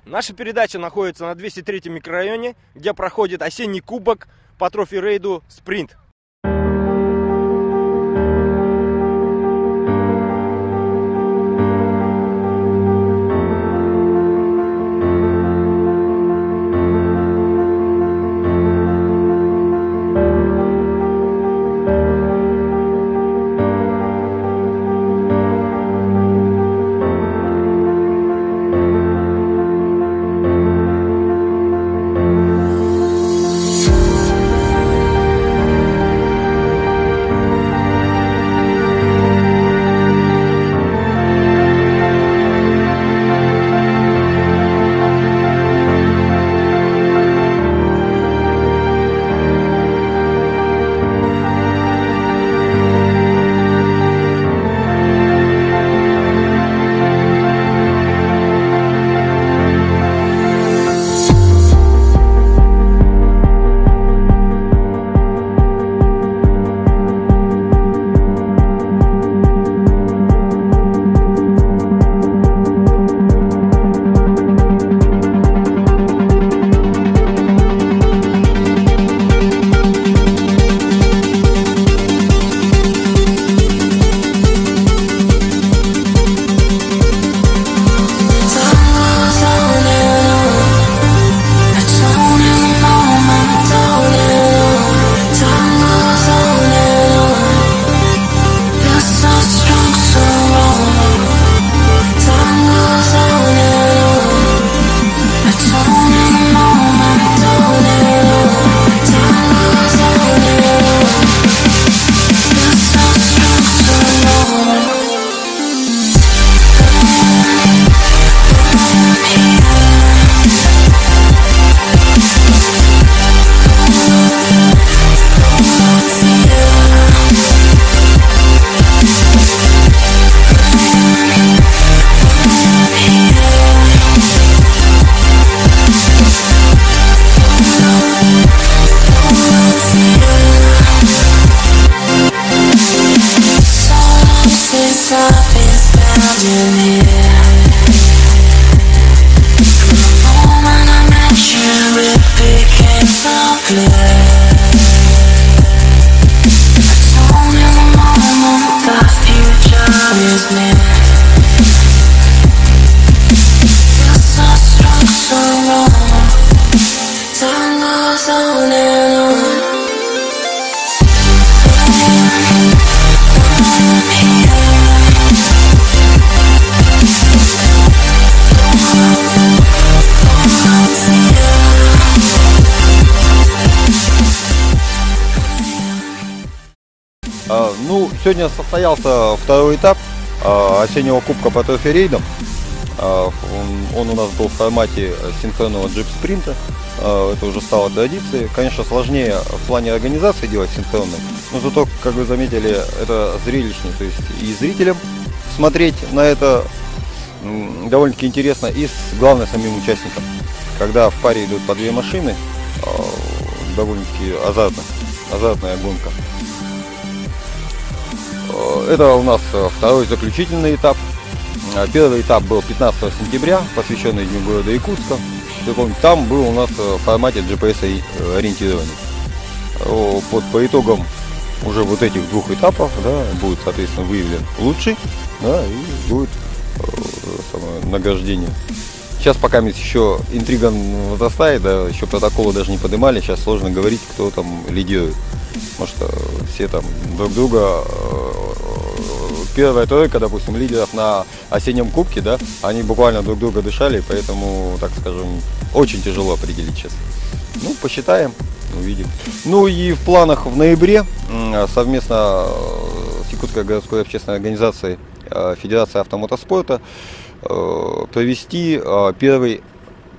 Наша передача находится на 203-м микрорайоне, где проходит осенний кубок по трофи-рейду «Спринт». Сегодня состоялся второй этап осеннего кубка по трофи-рейдам. Он у нас был в формате синхронного джип-спринта. Это уже стало традицией. Конечно, сложнее в плане организации делать синхронный, но зато, как вы заметили, это зрелищнее. То есть и зрителям смотреть на это довольно-таки интересно, и главное самим участникам. Когда в паре идут по две машины, довольно-таки азартная гонка. Это у нас второй заключительный этап. Первый этап был 15 сентября, посвященный Дню города Якутска. Там был у нас в формате GPS-ориентирования. По итогам уже вот этих двух этапов, да, будет, соответственно, выявлен лучший, да, и будет награждение. Сейчас пока еще интрига возрастает, да, еще протоколы даже не поднимали, сейчас сложно говорить, кто там лидирует. Потому что все там друг друга, первая тройка, допустим, лидеров на осеннем кубке, да, они буквально друг друга дышали, поэтому, так скажем, очень тяжело определить сейчас. Ну, посчитаем, увидим. Ну и в планах в ноябре совместно с Якутской городской общественной организацией Федерации автомотоспорта провести первый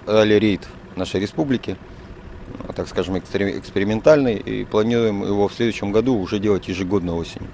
ралли-рейд нашей республики, так скажем, экспериментальный, и планируем его в следующем году уже делать ежегодно осенью.